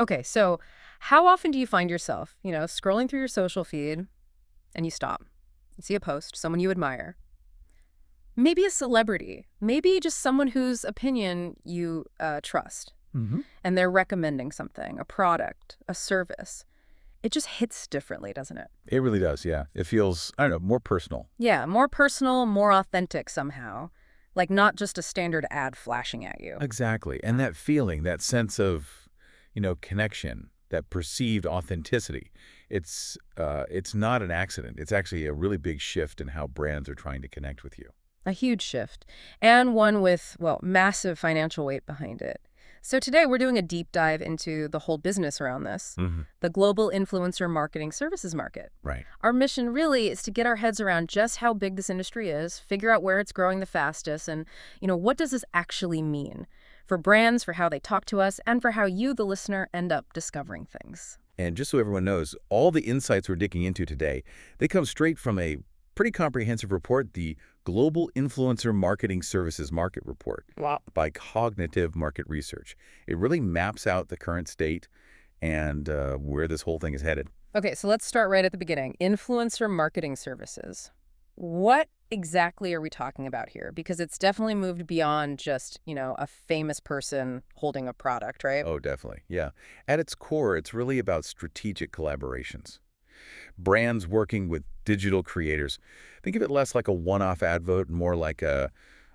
Okay, so how often do you find yourself, scrolling through your social feed and you stop? You see a post, someone you admire, maybe a celebrity, maybe just someone whose opinion you trust, Hmm. and they're recommending something, a product, a service. It just hits differently, doesn't it? It really does, yeah. It feels, I don't know, more personal. Yeah, more personal, more authentic somehow. Like not just a standard ad flashing at you. Exactly. And that feeling, that sense of, connection, that perceived authenticity, it's not an accident. It's actually a really big shift in how brands are trying to connect with you. A huge shift, and one with, well, massive financial weight behind it. So today we're doing a deep dive into the whole business around this, Hmm. the global influencer marketing services market. Right. Our mission really is to get our heads around just how big this industry is, figure out where it's growing the fastest, and, what does this actually mean for brands, for how they talk to us, and for how you, the listener, end up discovering things. And just so everyone knows, all the insights we're digging into today, they come straight from a pretty comprehensive report, the Global Influencer Marketing Services Market Report Wow. by Cognitive Market Research. It really maps out the current state and where this whole thing is headed. Okay, so let's start right at the beginning. Influencer marketing services. What exactly are we talking about here? Because it's definitely moved beyond just, a famous person holding a product, right? Oh, definitely. Yeah. At its core, it's really about strategic collaborations. Brands working with digital creators. Think of it less like a one-off ad vote, more like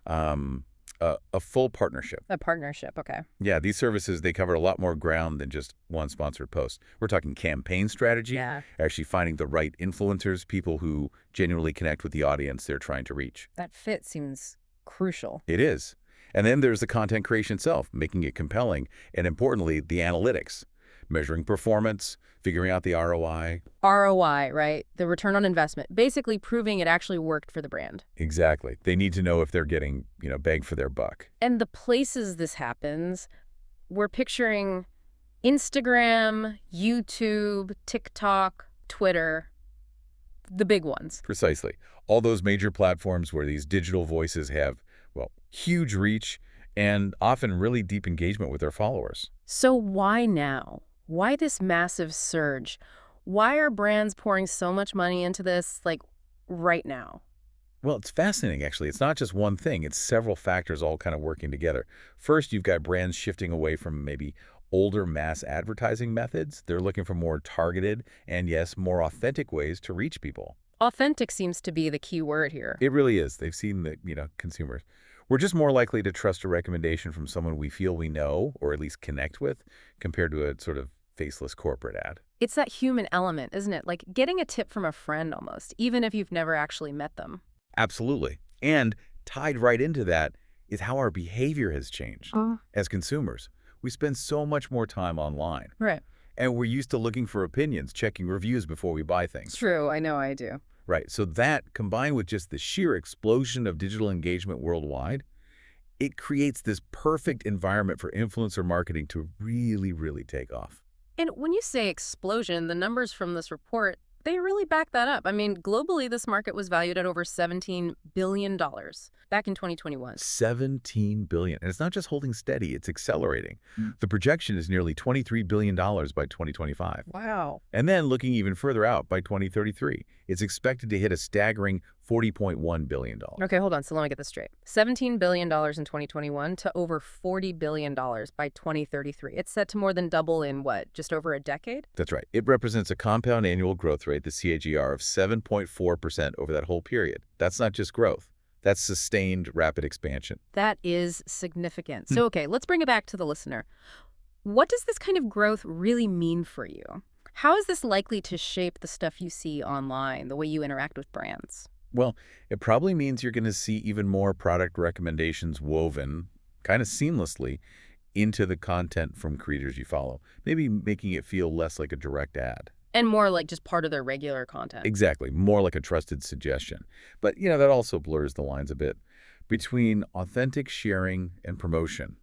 um, a full partnership. A partnership, okay. Yeah, these services, they cover a lot more ground than just one sponsored post. We're talking campaign strategy, Yeah. actually finding the right influencers, people who genuinely connect with the audience they're trying to reach. That fit seems crucial. It is. And then there's the content creation itself, making it compelling, and importantly, the analytics, measuring performance, figuring out the ROI. ROI, right? The return on investment, basically proving it actually worked for the brand. Exactly. They need to know if they're getting, bang for their buck. And the places this happens, we're picturing Instagram, YouTube, TikTok, Twitter, the big ones. Precisely. All those major platforms where these digital voices have, well, huge reach and often really deep engagement with their followers. So why now? Why this massive surge? Why are brands pouring so much money into this, like, right now? Well, it's fascinating, actually. It's not just one thing. It's several factors all kind of working together. First, you've got brands shifting away from maybe older mass advertising methods. They're looking for more targeted and, yes, more authentic ways to reach people. Authentic seems to be the key word here. It really is. They've seen that, consumers. We're just more likely to trust a recommendation from someone we feel we know or at least connect with compared to a sort of faceless corporate ad. It's that human element, isn't it? Like getting a tip from a friend almost, even if you've never actually met them. Absolutely. And tied right into that is how our behavior has changed. Oh. As consumers, we spend so much more time online, Right. and we're used to looking for opinions, checking reviews before we buy It's things. true. I know I do. Right. So that, combined with just the sheer explosion of digital engagement worldwide, it creates this perfect environment for influencer marketing to really, really take off. And when you say explosion, the numbers from this report, they really back that up. I mean, globally, this market was valued at over $17 billion back in 2021. 17 billion. And it's not just holding steady, it's accelerating. The projection is nearly $23 billion by 2025. Wow. And then looking even further out, by 2033, it's expected to hit a staggering $40.1 billion. Okay, hold on. So let me get this straight. $17 billion in 2021 to over $40 billion by 2033. It's set to more than double in what, just over a decade? That's right. It represents a compound annual growth rate, the CAGR, of 7.4% over that whole period. That's not just growth. That's sustained rapid expansion. That is significant. So, okay, let's bring it back to the listener. What does this kind of growth really mean for you? How is this likely to shape the stuff you see online, the way you interact with brands? Well, it probably means you're going to see even more product recommendations woven kind of seamlessly into the content from creators you follow, maybe making it feel less like a direct ad. And more like just part of their regular content. Exactly, more like a trusted suggestion. But, that also blurs the lines a bit between authentic sharing and promotion,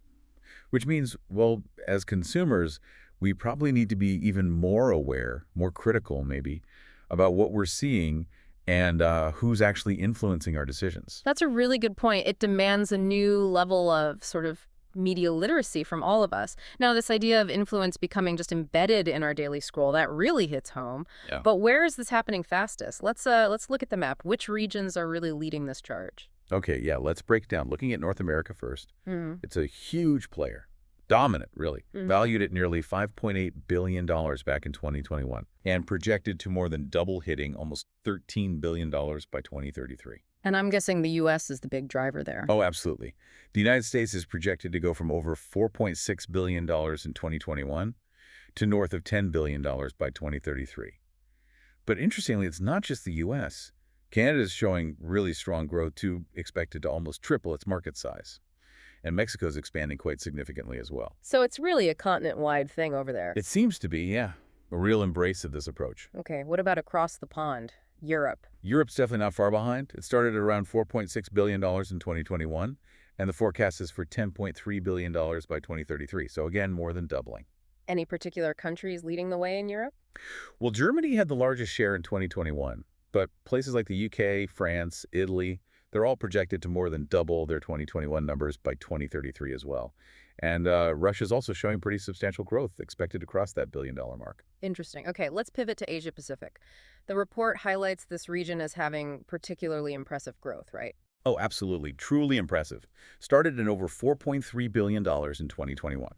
which means, well, as consumers, we probably need to be even more aware, more critical maybe, about what we're seeing and who's actually influencing our decisions. That's a really good point. It demands a new level of sort of media literacy from all of us. Now, this idea of influence becoming just embedded in our daily scroll, that really hits home. Yeah. But where is this happening fastest? Let's look at the map. Which regions are really leading this charge? Okay, yeah, let's break it down. Looking at North America first, Mm. it's a huge player. Dominant, really. Mm. Valued at nearly $5.8 billion back in 2021 and projected to more than double, hitting almost $13 billion by 2033. And I'm guessing the U.S. is the big driver there. Oh, absolutely. The United States is projected to go from over $4.6 billion in 2021 to north of $10 billion by 2033. But interestingly, it's not just the U.S. Canada is showing really strong growth, too, expected to almost triple its market size. And Mexico is expanding quite significantly as well. So it's really a continent-wide thing over there. It seems to be, yeah, a real embrace of this approach. Okay, what about across the pond? Europe. Europe's definitely not far behind. It started at around $4.6 billion in 2021, and the forecast is for $10.3 billion by 2033. So again, more than doubling. Any particular countries leading the way in Europe? Well, Germany had the largest share in 2021, but places like the UK, France, Italy, they're all projected to more than double their 2021 numbers by 2033 as well. And Russia's also showing pretty substantial growth, expected to cross that billion-dollar mark. Interesting. Okay, let's pivot to Asia Pacific. The report highlights this region as having particularly impressive growth, right? Oh, absolutely. Truly impressive. Started at over $4.3 billion in 2021.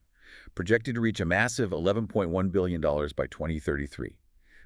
Projected to reach a massive $11.1 billion by 2033.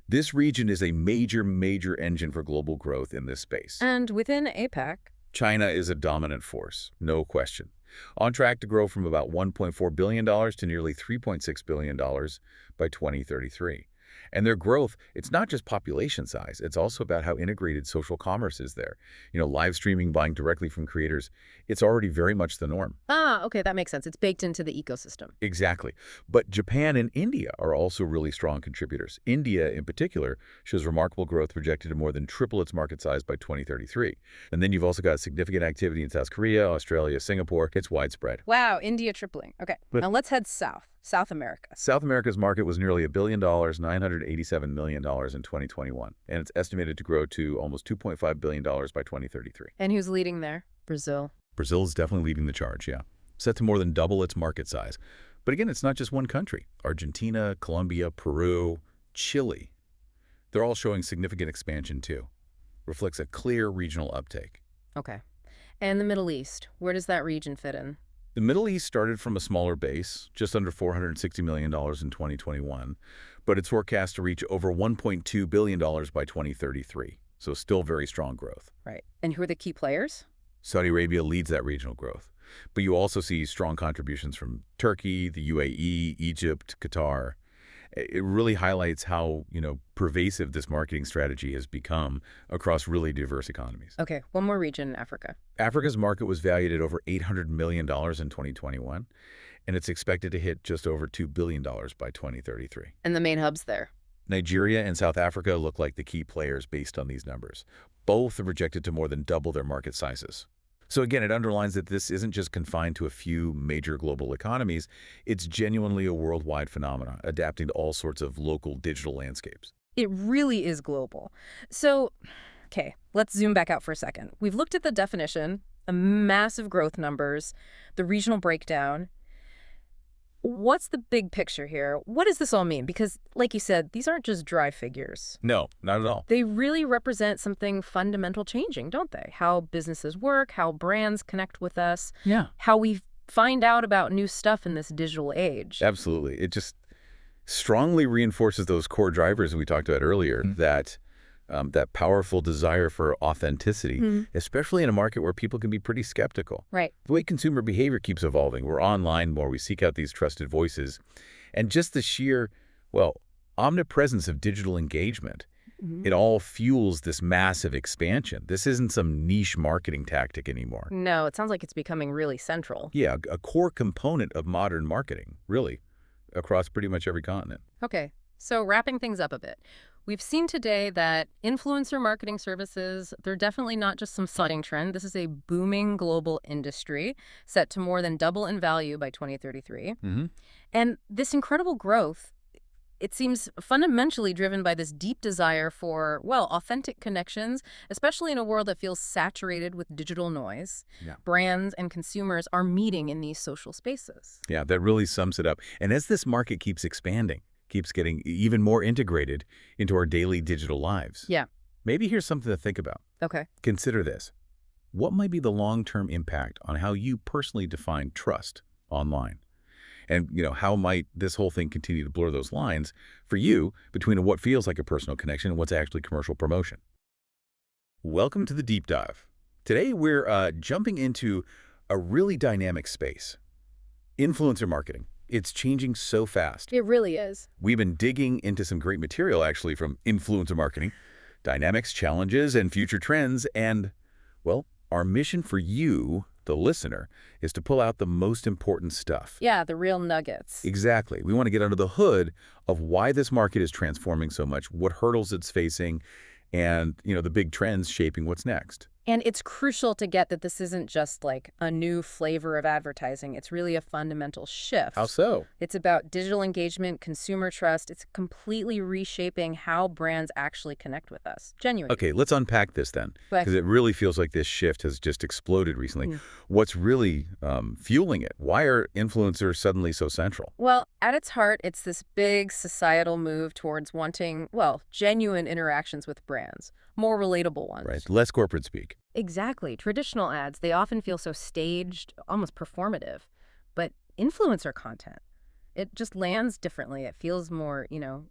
This region is a major engine for global growth in this space. And within APAC, China is a dominant force, no question. On track to grow from about $1.4 billion to nearly $3.6 billion by 2033. And their growth, it's not just population size, it's also about how integrated social commerce is there. You know, live streaming, buying directly from creators, it's already very much the norm. okay, that makes sense. It's baked into the ecosystem. Exactly. But Japan and India are also really strong contributors. India, in particular, shows remarkable growth, projected to more than triple its market size by 2033. And then you've also got significant activity in South Korea, Australia, Singapore. It's widespread. Wow, India tripling. Okay, now let's head south. South America. South America's market was nearly $1 billion, $987 million in 2021, and it's estimated to grow to almost $2.5 billion by 2033. And who's leading there? Brazil. Brazil is definitely leading the charge, yeah. Set to more than double its market size. But again, it's not just one country. Argentina, Colombia, Peru, Chile. They're all showing significant expansion too. Reflects a clear regional uptake. Okay. And the Middle East, where does that region fit in? The Middle East started from a smaller base, just under $460 million in 2021, but it's forecast to reach over $1.2 billion by 2033, so still very strong growth. Right. And who are the key players? Saudi Arabia leads that regional growth, but you also see strong contributions from Turkey, the UAE, Egypt, Qatar. It really highlights how, pervasive this marketing strategy has become across really diverse economies. Okay, one more region, Africa. Africa's market was valued at over $800 million in 2021, and it's expected to hit just over $2 billion by 2033. And the main hubs there? Nigeria and South Africa look like the key players based on these numbers. Both are projected to more than double their market sizes. So again, it underlines that this isn't just confined to a few major global economies. It's genuinely a worldwide phenomenon, adapting to all sorts of local digital landscapes. It really is global. So, okay, let's zoom back out for a second. We've looked at the definition, the massive growth numbers, the regional breakdown. What's the big picture here? What does this all mean? Because, like you said, these aren't just dry figures. No, not at all. They really represent something fundamental changing, don't they? How businesses work, how brands connect with us, Yeah. how we find out about new stuff in this digital age. Absolutely. It just strongly reinforces those core drivers we talked about earlier, that powerful desire for authenticity, especially in a market where people can be pretty skeptical. Right. The way consumer behavior keeps evolving, we're online more, we seek out these trusted voices, and just the sheer, omnipresence of digital engagement, it all fuels this massive expansion. This isn't some niche marketing tactic anymore. No, it sounds like it's becoming really central. Yeah, a core component of modern marketing, really, across pretty much every continent. Okay, so wrapping things up a bit. We've seen today that influencer marketing services, they're definitely not just some flooding trend. This is a booming global industry set to more than double in value by 2033. And this incredible growth, It seems fundamentally driven by this deep desire for, well, authentic connections, especially in a world that feels saturated with digital noise. Yeah. Brands and consumers are meeting in these social spaces. Yeah, that really sums it up. And as this market keeps expanding, keeps getting even more integrated into our daily digital lives, Yeah. maybe here's something to think about. Okay. Consider this. What might be the long-term impact on how you personally define trust online? And, how might this whole thing continue to blur those lines for you between what feels like a personal connection and what's actually commercial promotion? Welcome to the Deep Dive. Today, we're jumping into a really dynamic space. Influencer marketing. It's changing so fast. It really is. We've been digging into some great material, actually, from influencer marketing, dynamics, challenges, and future trends. And, well, our mission for you, the listener, is to pull out the most important stuff. Yeah, the real nuggets. Exactly. We want to get under the hood of why this market is transforming so much, what hurdles it's facing, and, the big trends shaping what's next. And it's crucial to get that this isn't just like a new flavor of advertising. It's really a fundamental shift. How so? It's about digital engagement, consumer trust. It's completely reshaping how brands actually connect with us. Genuinely. Okay, let's unpack this then, But- because it really feels like this shift has just exploded recently. Mm. What's really fueling it? Why are influencers suddenly so central? Well, at its heart, it's this big societal move towards wanting, well, genuine interactions with brands, more relatable ones. Right, less corporate speak. Exactly. Traditional ads, they often feel so staged, almost performative. But influencer content, it just lands differently. It feels more,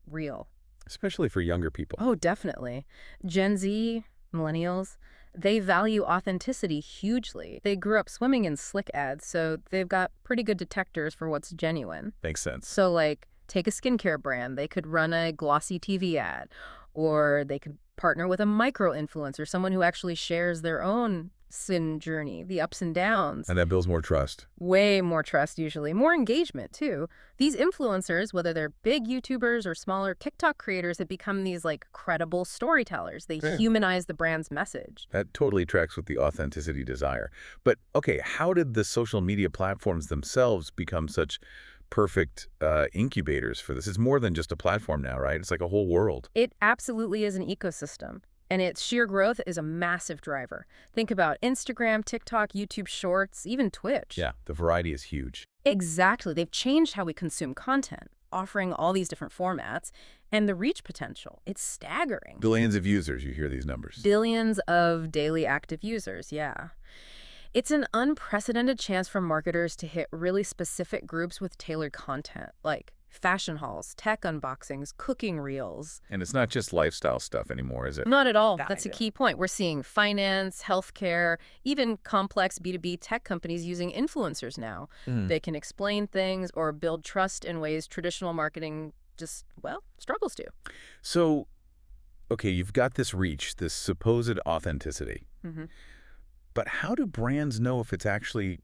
real. Especially for younger people. Oh, definitely. Gen Z, millennials, they value authenticity hugely. They grew up swimming in slick ads, so they've got pretty good detectors for what's genuine. Makes sense. So, like, take a skincare brand. They could run a glossy TV ad, or they could partner with a micro-influencer, someone who actually shares their own sin journey, the ups and downs. And that builds more trust. Way more trust, usually. More engagement, too. These influencers, whether they're big YouTubers or smaller TikTok creators, have become these, credible storytellers. They humanize the brand's message. That totally tracks with the authenticity desire. But, okay, how did the social media platforms themselves become such perfect incubators for this? It's more than just a platform now, right? It's like a whole world. It absolutely is an ecosystem. And its sheer growth is a massive driver. Think about Instagram, TikTok, YouTube Shorts, even Twitch. Yeah, the variety is huge. Exactly. They've changed how we consume content, offering all these different formats, and the reach potential. It's staggering. Billions of users, you hear these numbers. Billions of daily active users, yeah. It's an unprecedented chance for marketers to hit really specific groups with tailored content, like fashion hauls, tech unboxings, cooking reels. And it's not just lifestyle stuff anymore, is it? Not at all. That That's a idea. key point. We're seeing finance, healthcare, even complex B2B tech companies using influencers now. They can explain things or build trust in ways traditional marketing just, struggles to. So, okay, you've got this reach, this supposed authenticity. Mm-hmm. But how do brands know if it's actually,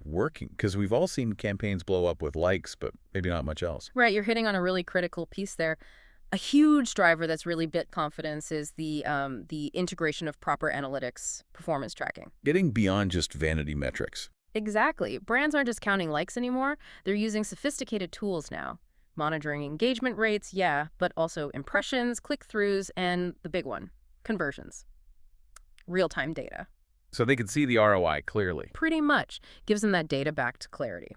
working? Because we've all seen campaigns blow up with likes, but maybe not much else. Right, you're hitting on a really critical piece there. A huge driver that's really built confidence is the integration of proper analytics, performance tracking. Getting beyond just vanity metrics. Exactly. Brands aren't just counting likes anymore. They're using sophisticated tools now. Monitoring engagement rates, yeah, but also impressions, click-throughs, and the big one, conversions. Real-time data. So they can see the ROI clearly. Pretty much gives them that data back to clarity.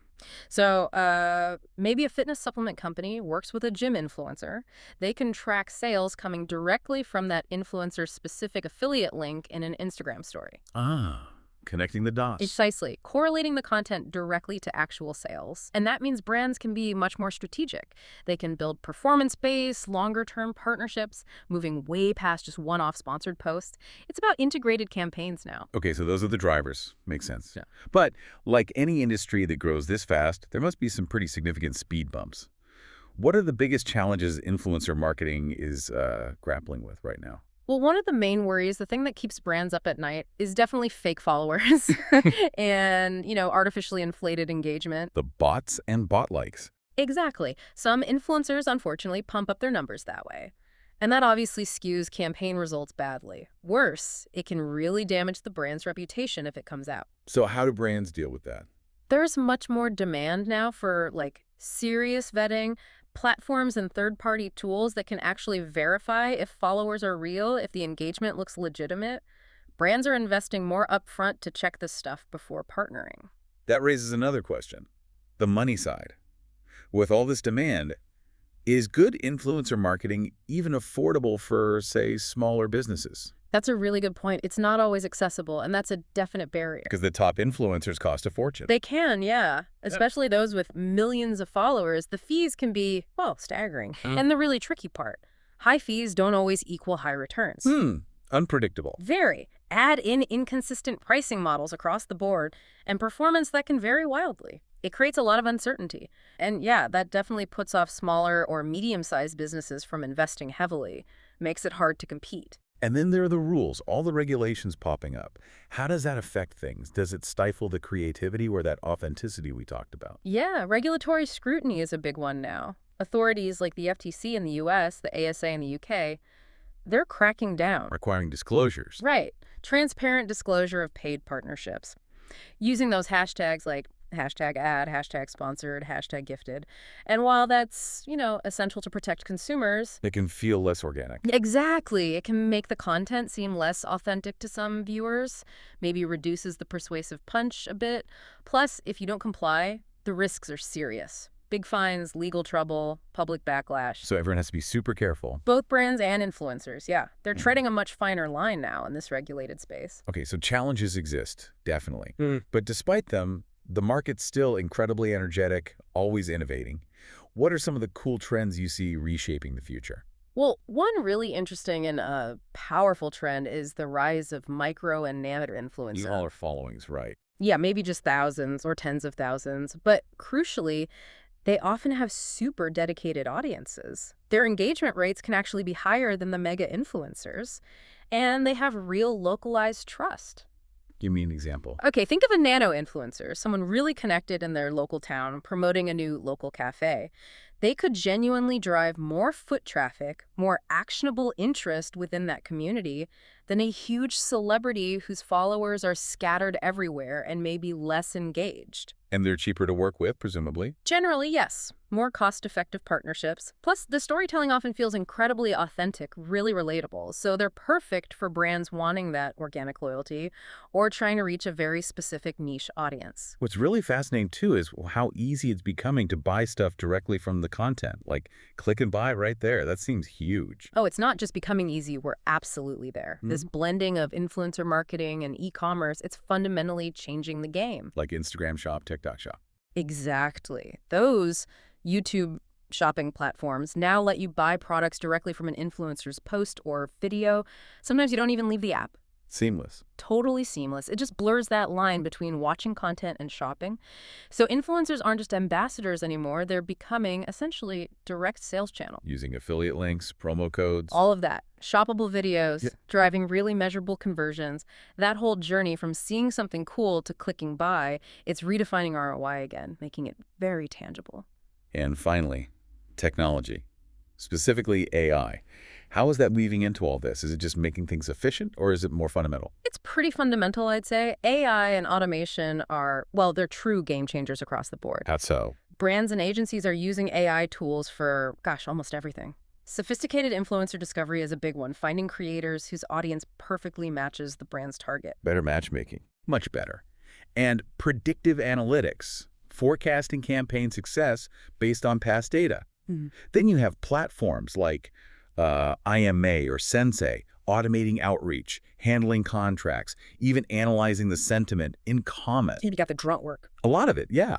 So maybe a fitness supplement company works with a gym influencer. They can track sales coming directly from that influencer's specific affiliate link in an Instagram story. Ah, connecting the dots. Precisely, correlating the content directly to actual sales. And that means brands can be much more strategic. They can build performance-based, longer-term partnerships, moving way past just one-off sponsored posts. It's about integrated campaigns now. Okay, so those are the drivers. Makes sense. Yeah. But like any industry that grows this fast, there must be some pretty significant speed bumps. What are the biggest challenges influencer marketing is grappling with right now? Well, one of the main worries, the thing that keeps brands up at night, is definitely fake followers and, artificially inflated engagement. The bots and bot likes. Exactly. Some influencers, unfortunately, pump up their numbers that way. And that obviously skews campaign results badly. Worse, it can really damage the brand's reputation if it comes out. So how do brands deal with that? There's much more demand now for, serious vetting, Platforms and third-party tools that can actually verify if followers are real, if the engagement looks legitimate. Brands are investing more upfront to check this stuff before partnering. That raises another question, the money side. With all this demand, is good influencer marketing even affordable for, say, smaller businesses? That's a really good point. It's not always accessible, and that's a definite barrier. Because the top influencers cost a fortune. They can, yeah. Especially those with millions of followers. The fees can be, well, staggering. And the really tricky part, high fees don't always equal high returns. Unpredictable. Very. Add in inconsistent pricing models across the board and performance that can vary wildly. It creates a lot of uncertainty. And yeah, that definitely puts off smaller or medium-sized businesses from investing heavily. Makes it hard to compete. And then there are the rules, all the regulations popping up. How does that affect things? Does it stifle the creativity or that authenticity we talked about? Yeah, regulatory scrutiny is a big one now. Authorities like the FTC in the US, the ASA in the UK, they're cracking down. Requiring disclosures. Right. Transparent disclosure of paid partnerships. Using those hashtags like hashtag ad, hashtag sponsored, hashtag gifted. And while that's, essential to protect consumers, It can feel less organic. exactly, it can make the content seem less authentic to some viewers, maybe reduces the persuasive punch a bit. Plus, if you don't comply, the risks are serious. Big fines, legal trouble, public backlash. So everyone has to be super careful. Both brands and influencers, yeah. They're treading a much finer line now in this regulated space. Okay, so challenges exist, definitely. But despite them, the market's still incredibly energetic, always innovating. What are some of the cool trends you see reshaping the future? Well, one really interesting and powerful trend is the rise of micro and nano influencers. Smaller followings, right? Yeah, maybe just thousands or tens of thousands. But crucially, they often have super dedicated audiences. Their engagement rates can actually be higher than the mega influencers, and they have real localized trust. Give me an example. Okay, think of a nano influencer, someone really connected in their local town, promoting a new local cafe. They could genuinely drive more foot traffic, more actionable interest within that community than a huge celebrity whose followers are scattered everywhere and may be less engaged. And they're cheaper to work with, presumably. Generally, yes. More cost-effective partnerships. Plus, the storytelling often feels incredibly authentic, really relatable. So they're perfect for brands wanting that organic loyalty or trying to reach a very specific niche audience. What's really fascinating, too, is how easy it's becoming to buy stuff directly from the content. Like, click and buy right there. That seems huge. Oh, it's not just becoming easy. We're absolutely there. This blending of influencer marketing and e-commerce, it's fundamentally changing the game. Like Instagram Shop, TikTok Shop. Exactly. Those YouTube shopping platforms now let you buy products directly from an influencer's post or video. Sometimes you don't even leave the app. Seamless. Totally seamless. It just blurs that line between watching content and shopping. So influencers aren't just ambassadors anymore. They're becoming essentially direct sales channel. Using affiliate links, promo codes. All of that. Shoppable videos, driving really measurable conversions. That whole journey from seeing something cool to clicking buy, it's redefining ROI again, making it very tangible. And finally, technology, specifically AI. How is that weaving into all this? Is it just making things efficient, or is it more fundamental? It's pretty fundamental, I'd say. AI and automation are, well, they're true game changers across the board. How so? Brands and agencies are using AI tools for, almost everything. Sophisticated influencer discovery is a big one, finding creators whose audience perfectly matches the brand's target. Better matchmaking. Much better. And predictive analytics, forecasting campaign success based on past data. Then you have platforms like IMA or Sensei, automating outreach, handling contracts, even analyzing the sentiment in comment. You got the grunt work. A lot of it, yeah.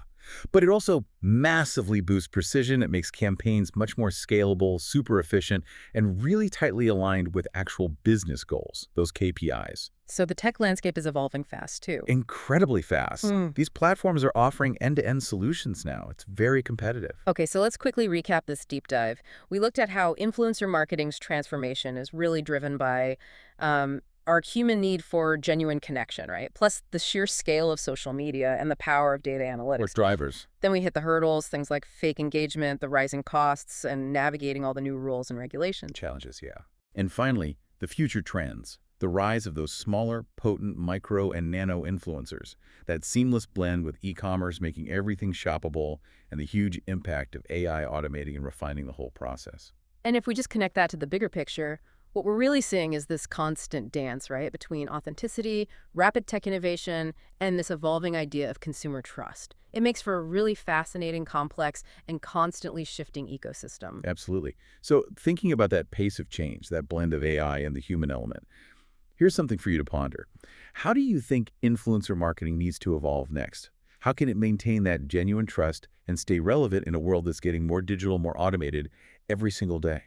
But it also massively boosts precision. It makes campaigns much more scalable, super efficient, and really tightly aligned with actual business goals, those KPIs. So the tech landscape is evolving fast, too. Incredibly fast. These platforms are offering end-to-end solutions now. It's very competitive. Okay, so let's quickly recap this deep dive. We looked at how influencer marketing's transformation is really driven by our human need for genuine connection, right? Plus the sheer scale of social media and the power of data analytics. We're drivers. Then we hit the hurdles, things like fake engagement, the rising costs, and navigating all the new rules and regulations. Challenges, yeah. And finally, the future trends. The rise of those smaller, potent micro and nano influencers, that seamless blend with e-commerce making everything shoppable, and the huge impact of AI automating and refining the whole process. And if we just connect that to the bigger picture, what we're really seeing is this constant dance, right, between authenticity, rapid tech innovation, and this evolving idea of consumer trust. It makes for a really fascinating, complex, and constantly shifting ecosystem. Absolutely. So thinking about that pace of change, that blend of AI and the human element, here's something for you to ponder. How do you think influencer marketing needs to evolve next? How can it maintain that genuine trust and stay relevant in a world that's getting more digital, more automated every single day?